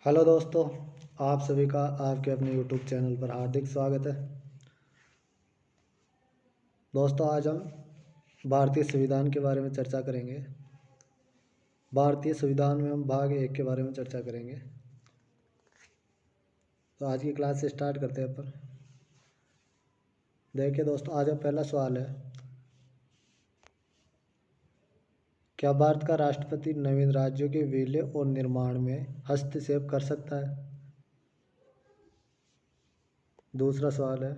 Hello दोस्तों, आप सभी का आपके अपने यूट्यूब चैनल पर हार्दिक स्वागत है। दोस्तों, आज हम भारतीय संविधान के बारे में चर्चा करेंगे। भारतीय संविधान में हम भाग 1 के बारे में चर्चा करेंगे। तो आज की क्लास से स्टार्ट करते हैं अपन। देखिए दोस्तों, आज का पहला सवाल है, क्या भारत का राष्ट्रपति नवीन राज्यों के विलय और निर्माण में हस्तक्षेप कर सकता है? दूसरा सवाल है,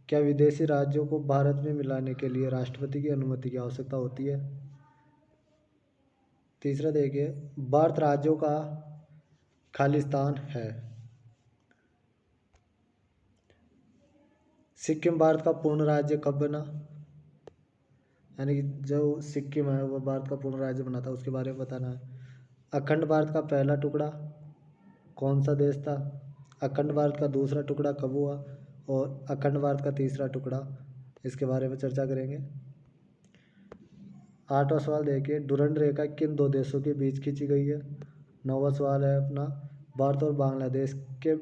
क्या विदेशी राज्यों को भारत में मिलाने के लिए राष्ट्रपति की अनुमति की आवश्यकता होती है? तीसरा देखिए, भारत राज्यों का खालिस्तान है। सिक्किम भारत का पूर्ण राज्य कब बना? यानी कि जो सिक्किम है वो भारत का पूर्ण राज्य बना था, उसके बारे में बताना है। अखंड भारत का पहला टुकड़ा कौन सा देश था? अखंड भारत का दूसरा टुकड़ा कब हुआ? और अखंड भारत का तीसरा टुकड़ा, इसके बारे में चर्चा करेंगे। 8वां सवाल देखिए, डुरंड रेखा किन दो देशों के बीच खींची गई है? 9वां सवाल है अपना, भारत और बांग्लादेश के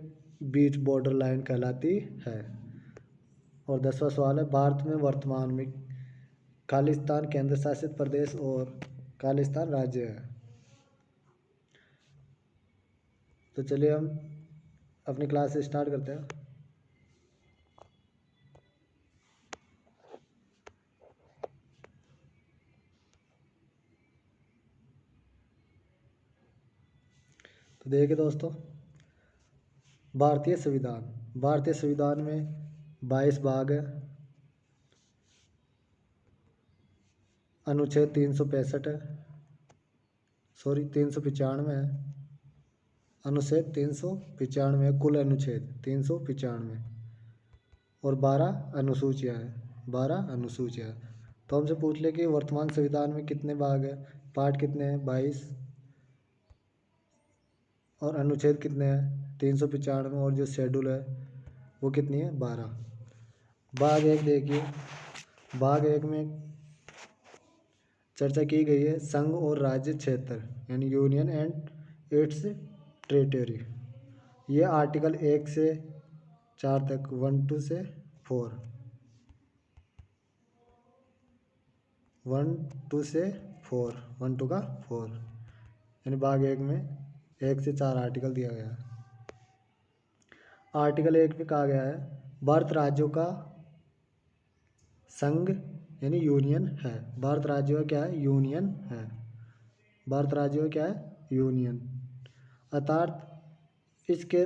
बीच बॉर्डर लाइन कहलाती है। और 10वां सवाल है, भारत में वर्तमान में खालिस्तान केंद्र शासित प्रदेश और खालिस्तान राज्य है। तो चलिए हम अपनी क्लास से स्टार्ट करते हैं। तो देखिए दोस्तों, भारतीय संविधान में 22 भाग है। अनुच्छेद 365 है, 395 है। अनुच्छेद 395 है, कुल अनुच्छेद 395 और 12 अनुसूचियाँ हैं, 12 अनुसूचियाँ। तो हमसे पूछ ले कि वर्तमान संविधान में कितने भाग है, पार्ट कितने हैं? 22। और अनुच्छेद कितने हैं? 395 और जो शेड्यूल है वो कितनी है? 12। भाग 1 देखिए, भाग 1 में चर्चा की गई है संघ और राज्य क्षेत्र, यानी यूनियन एंड इट्स टेरिटरी। ये आर्टिकल 1 से 4 तक, 1 2 से 4, 1 2 से 4, 1 2 का 4, यानी भाग 1 में 1 से 4 आर्टिकल दिया गया है। आर्टिकल 1 में कहा गया है, भारत राज्यों का संघ यानी यूनियन है। भारत राज्यों का क्या है? यूनियन है। भारत राज्यों का क्या है? यूनियन। अर्थात इसके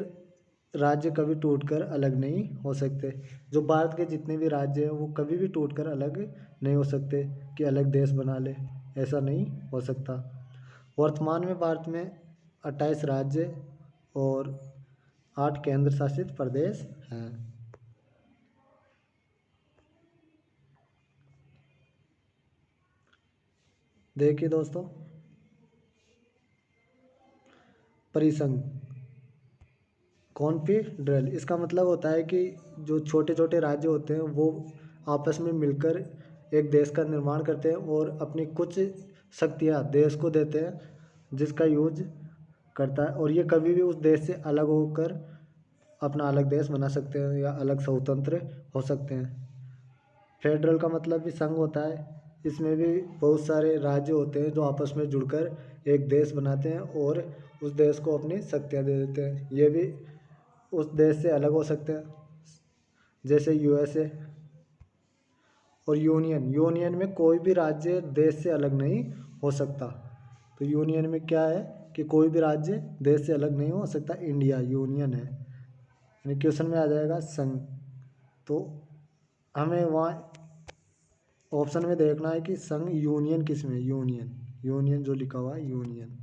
राज्य कभी टूटकर अलग नहीं हो सकते। जो भारत के जितने भी राज्य हैं वो कभी भी टूटकर अलग नहीं हो सकते कि अलग देश बना ले, ऐसा नहीं हो सकता। वर्तमान में भारत में 28 राज्य और 8 केंद्र शासित प्रदेश हैं। देखिए दोस्तों, परिसंघ कॉन्फेडरल, इसका मतलब होता है कि जो छोटे छोटे राज्य होते हैं वो आपस में मिलकर एक देश का निर्माण करते हैं और अपनी कुछ शक्तियाँ देश को देते हैं जिसका यूज करता है, और ये कभी भी उस देश से अलग होकर अपना अलग देश बना सकते हैं या अलग स्वतंत्र हो सकते हैं। फेडरल का मतलब भी संघ होता है, इसमें भी बहुत सारे राज्य होते हैं जो आपस में जुड़कर एक देश बनाते हैं और उस देश को अपनी शक्तियाँ दे देते हैं। ये भी उस देश से अलग हो सकते हैं, जैसे यूएसए। और यूनियन में कोई भी राज्य देश से अलग नहीं हो सकता। तो यूनियन में क्या है कि कोई भी राज्य देश से अलग नहीं हो सकता। इंडिया यूनियन है, यानी क्वेश्चन में आ जाएगा संघ। तो हमें वहाँ ऑप्शन में देखना है कि संघ यूनियन किस में? यूनियन जो लिखा हुआ है यूनियन।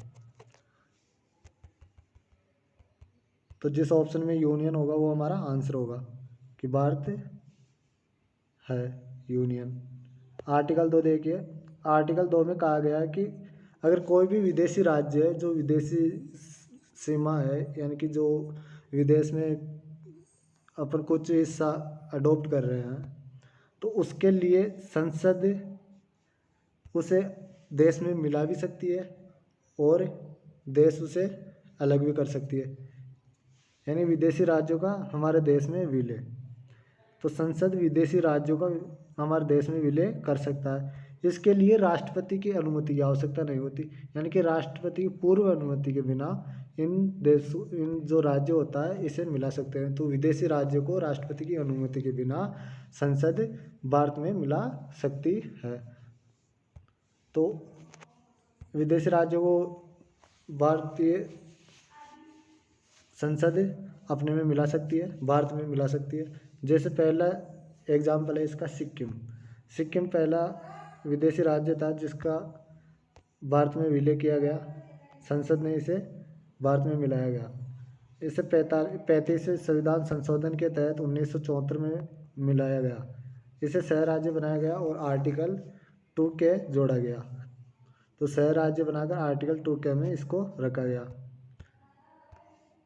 तो जिस ऑप्शन में यूनियन होगा वो हमारा आंसर होगा कि भारत है यूनियन। आर्टिकल 2 देखिए, आर्टिकल 2 में कहा गया है कि अगर कोई भी विदेशी राज्य है जो विदेशी सीमा है, यानी कि जो विदेश में अपन कुछ हिस्सा अडोप्ट कर रहे हैं, तो उसके लिए संसद उसे देश में मिला भी सकती है और देश उसे अलग भी कर सकती है। यानी विदेशी राज्यों का हमारे देश में विलय। तो संसद विदेशी राज्यों का हमारे देश में विलय कर सकता है। इसके लिए राष्ट्रपति की अनुमति की आवश्यकता नहीं होती, यानी कि राष्ट्रपति की पूर्व अनुमति के बिना इन जो राज्य होता है इसे मिला सकते हैं। तो विदेशी राज्यों को राष्ट्रपति की अनुमति के बिना संसद भारत में मिला सकती है। तो विदेशी राज्यों को भारतीय संसद अपने में मिला सकती है, भारत में मिला सकती है। जैसे पहला एग्जाम्पल है इसका सिक्किम। सिक्किम पहला विदेशी राज्य था जिसका भारत में विलय किया गया, संसद ने इसे भारत में मिलाया गया। इसे 35वें संविधान संशोधन के तहत 1974 में मिलाया गया। इसे सह राज्य बनाया गया और आर्टिकल 2 के जोड़ा गया। तो सह राज्य बनाकर आर्टिकल 2 के में इसको रखा गया।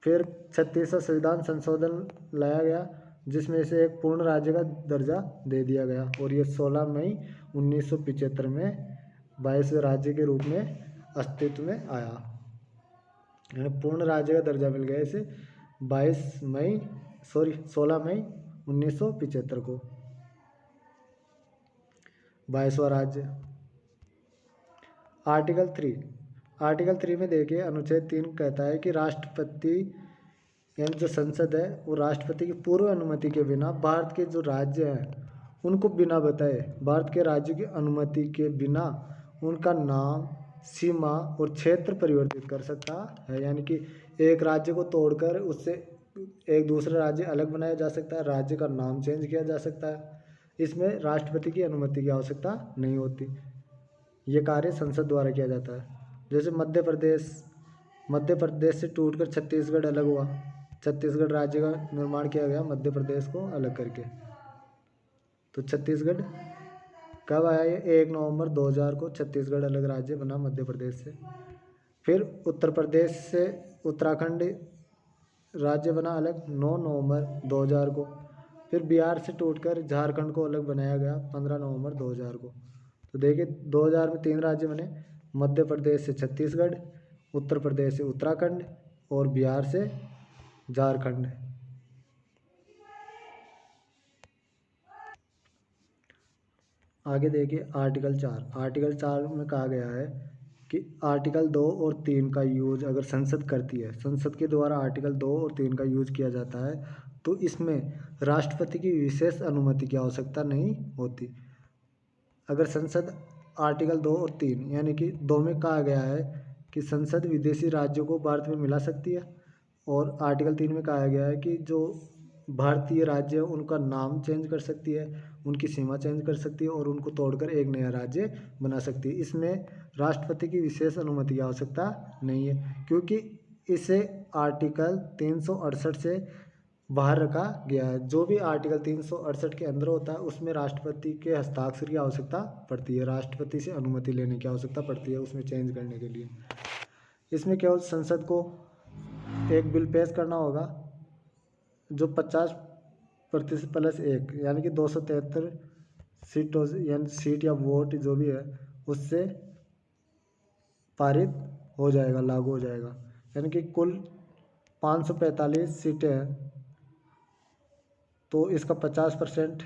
फिर 36वां संविधान संशोधन लाया गया जिसमें इसे एक पूर्ण राज्य का दर्जा दे दिया गया और ये 16 मई 1975 में 22वें राज्य के रूप में अस्तित्व में आया। यानी पूर्ण राज्य का दर्जा मिल गया इसे 16 मई 1975 को 22वां राज्य। आर्टिकल 3 में देखिए अनुच्छेद 3 कहता है कि राष्ट्रपति यानी जो संसद है वो राष्ट्रपति की पूर्व अनुमति के बिना भारत के जो राज्य हैं उनको बिना बताए, भारत के राज्यों की अनुमति के बिना उनका नाम, सीमा और क्षेत्र परिवर्तित कर सकता है। यानी कि एक राज्य को तोड़कर उससे एक दूसरा राज्य अलग बनाया जा सकता है, राज्य का नाम चेंज किया जा सकता है। इसमें राष्ट्रपति की अनुमति की आवश्यकता नहीं होती। ये कार्य संसद द्वारा किया जाता है। जैसे मध्य प्रदेश से टूटकर छत्तीसगढ़ अलग हुआ, छत्तीसगढ़ राज्य का निर्माण किया गया मध्य प्रदेश को अलग करके। तो छत्तीसगढ़ कब आया? ये 1 नवंबर 2000 को छत्तीसगढ़ अलग राज्य बना मध्य प्रदेश से। फिर उत्तर प्रदेश से उत्तराखंड राज्य बना अलग 9 नवंबर 2000 को। फिर बिहार से टूटकर झारखंड को अलग बनाया गया 15 नवंबर 2000 को। तो देखिए 2000 में 3 राज्य बने, मध्य प्रदेश से छत्तीसगढ़, उत्तर प्रदेश से उत्तराखंड और बिहार से झारखंड। आगे देखिए आर्टिकल 4 में कहा गया है कि आर्टिकल 2 और 3 का यूज अगर संसद करती है, संसद के द्वारा आर्टिकल 2 और 3 का यूज किया जाता है तो इसमें राष्ट्रपति की विशेष अनुमति की आवश्यकता नहीं होती। अगर संसद आर्टिकल 2 और 3 यानी कि 2 में कहा गया है कि संसद विदेशी राज्यों को भारत में मिला सकती है और आर्टिकल 3 में कहा गया है कि जो भारतीय राज्य है उनका नाम चेंज कर सकती है, उनकी सीमा चेंज कर सकती है और उनको तोड़कर एक नया राज्य बना सकती है। इसमें राष्ट्रपति की विशेष अनुमति की आवश्यकता नहीं है क्योंकि इसे आर्टिकल 368 से बाहर रखा गया है। जो भी आर्टिकल 368 के अंदर होता है उसमें राष्ट्रपति के हस्ताक्षर की आवश्यकता पड़ती है, राष्ट्रपति से अनुमति लेने की आवश्यकता पड़ती है उसमें चेंज करने के लिए। इसमें केवल संसद को एक बिल पेश करना होगा जो 50% प्लस 1 यानी कि 273 सीटों यानी सीट या वोट जो भी है उससे पारित हो जाएगा, लागू हो जाएगा। यानी कि कुल 545 सीटें हैं तो इसका 50%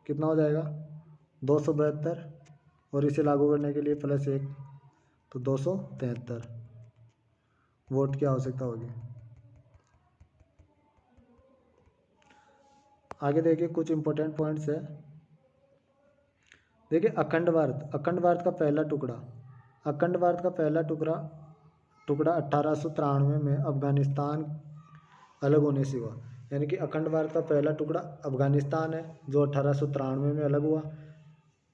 कितना हो जाएगा? 272 और इसे लागू करने के लिए प्लस 1 तो 273 वोट की आवश्यकता होगी। आगे देखिए कुछ इंपॉर्टेंट पॉइंट्स है। देखिए अखंड भारत का पहला टुकड़ा, अखंड भारत का पहला टुकड़ा 1893 में अफगानिस्तान अलग होने से हुआ। यानी कि अखंड भारत का पहला टुकड़ा अफगानिस्तान है जो 1893 में अलग हुआ।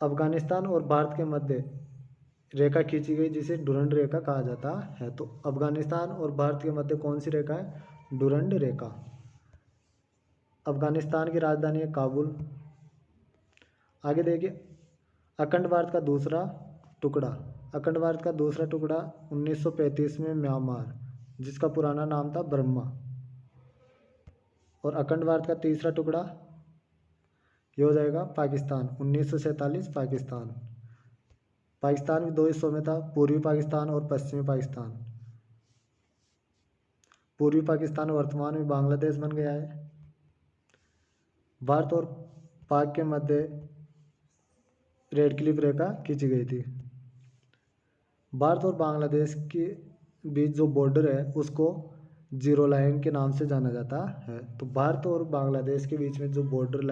अफगानिस्तान और भारत के मध्य रेखा खींची गई जिसे डुरंड रेखा कहा जाता है। तो अफगानिस्तान और भारत के मध्य कौन सी रेखा है? डुरंड रेखा। अफगानिस्तान की राजधानी है काबुल। आगे देखिए अखंड भारत का दूसरा टुकड़ा 1935 में म्यांमार जिसका पुराना नाम था बर्मा। और अखंड भारत का तीसरा टुकड़ा ये हो जाएगा पाकिस्तान 1947 पाकिस्तान। पाकिस्तान भी 2 हिस्सों में था, पूर्वी पाकिस्तान और पश्चिमी पाकिस्तान। पूर्वी पाकिस्तान वर्तमान में बांग्लादेश बन गया है। भारत और पाक के मध्य रेड क्लिफ रेखा खींची गई थी। भारत और बांग्लादेश के बीच जो बॉर्डर है उसको जीरो लाइन के नाम से जाना जाता है। तो भारत और बांग्लादेश के बीच में जो बॉर्डर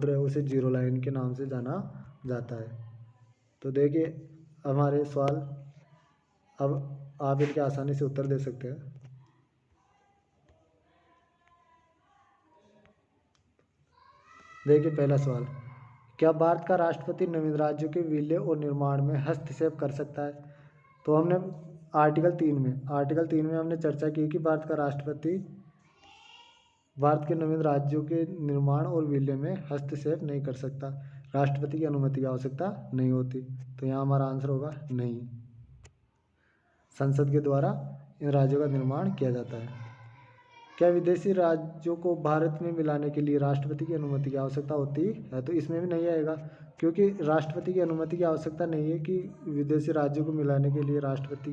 है उसे जीरो लाइन के नाम से जाना जाता है। तो देखिए हमारे सवाल, अब आप इनके आसानी से उत्तर दे सकते हैं। देखिए पहला सवाल, क्या भारत का राष्ट्रपति नवीन राज्यों के विलय और निर्माण में हस्तक्षेप कर सकता है? तो हमने आर्टिकल 3 में हमने चर्चा की कि भारत का राष्ट्रपति भारत के नवीन राज्यों के निर्माण और विलय में हस्तक्षेप नहीं कर सकता, राष्ट्रपति की अनुमति की आवश्यकता नहीं होती। तो यहाँ हमारा आंसर होगा नहीं, संसद के द्वारा इन राज्यों का निर्माण किया जाता है। क्या विदेशी राज्यों को भारत में मिलाने के लिए राष्ट्रपति की अनुमति की आवश्यकता होती है? तो इसमें भी नहीं आएगा, क्योंकि राष्ट्रपति की अनुमति की आवश्यकता नहीं है कि विदेशी राज्यों को मिलाने के लिए राष्ट्रपति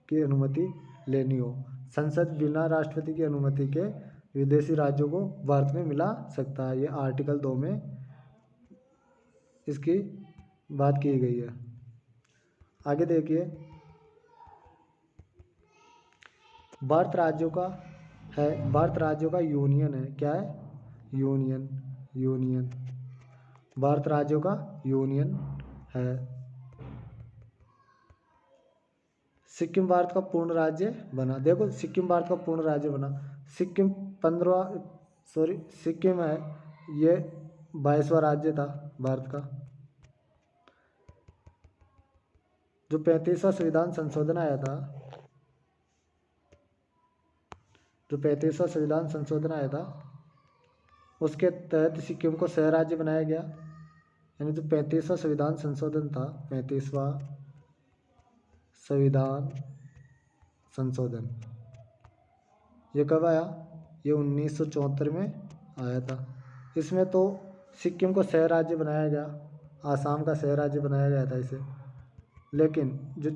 की अनुमति लेनी हो। संसद बिना राष्ट्रपति की अनुमति के विदेशी राज्यों को भारत में मिला सकता है। ये आर्टिकल 2 में इसकी बात की गई है। आगे देखिए, भारत राज्यों का यूनियन है। क्या है? यूनियन भारत राज्यों का यूनियन है। सिक्किम भारत का पूर्ण राज्य बना। देखो सिक्किम भारत का पूर्ण राज्य बना। सिक्किम सिक्किम है, ये 22वां राज्य था भारत का। जो 35वां संविधान संशोधन आया था, उसके तहत सिक्किम को सह राज्य बनाया गया। यानी जो 35वां संविधान संशोधन था, 35वां संविधान संशोधन, ये कब आया? ये 1974 में आया था। इसमें तो सिक्किम को सह राज्य बनाया गया, आसाम का सह राज्य बनाया गया था इसे। लेकिन जो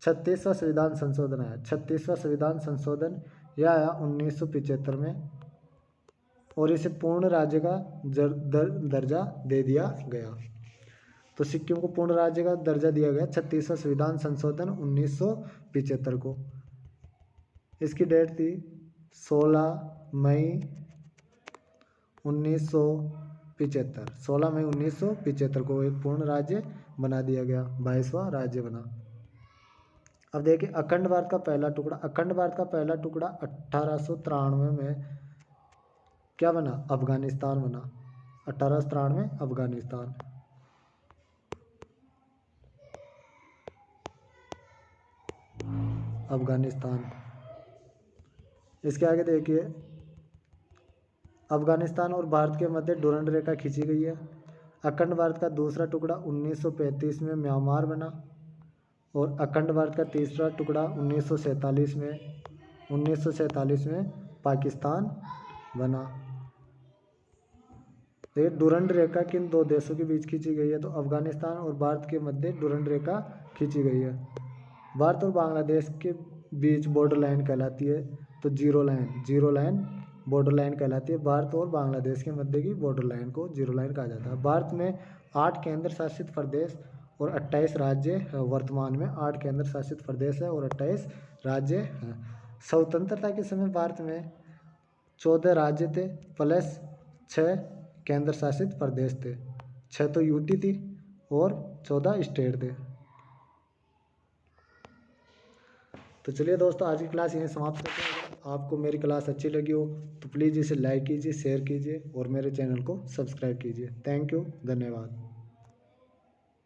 36वां संविधान संशोधन आया, 36वां संविधान संशोधन यह आया 1975 में, और इसे पूर्ण राज्य का दर्जा दे दिया गया। तो सिक्किम को पूर्ण राज्य का दर्जा दिया गया 36वां संविधान संशोधन 1975 को। इसकी डेट थी 16 मई 1975। 16 मई 1975 को एक पूर्ण राज्य बना दिया गया, 22वां राज्य बना। अब देखिए अखंड भारत का पहला टुकड़ा 1893 में क्या बना? अफगानिस्तान बना। 1893 में अफगानिस्तान। इसके आगे देखिए, अफगानिस्तान और भारत के मध्य डुरंड रेखा खींची गई है। अखंड भारत का दूसरा टुकड़ा 1935 में म्यांमार बना, और अखंड भारत का तीसरा टुकड़ा 1947 में पाकिस्तान बना। देखिए डुरंड रेखा किन दो देशों के बीच खींची गई है? तो अफगानिस्तान और भारत के मध्य डुरंड रेखा खींची गई है। भारत और बांग्लादेश के बीच बॉर्डर लाइन कहलाती है, तो जीरो लाइन बॉर्डर लाइन कहलाती है। भारत और बांग्लादेश के मध्य की बॉर्डर लाइन को जीरो लाइन कहा जाता है। भारत में 8 केंद्र शासित प्रदेश और 28 राज्य हैं। वर्तमान में 8 केंद्र शासित प्रदेश है और 28 राज्य हैं। स्वतंत्रता के समय भारत में 14 राज्य थे प्लस 6 केंद्र शासित प्रदेश थे। 6 तो यूटी थी और 14 स्टेट थे। तो चलिए दोस्तों, आज की क्लास यहीं समाप्त करते हैं। अगर आपको मेरी क्लास अच्छी लगी हो तो प्लीज़ इसे लाइक कीजिए, शेयर कीजिए और मेरे चैनल को सब्सक्राइब कीजिए। थैंक यू, धन्यवाद।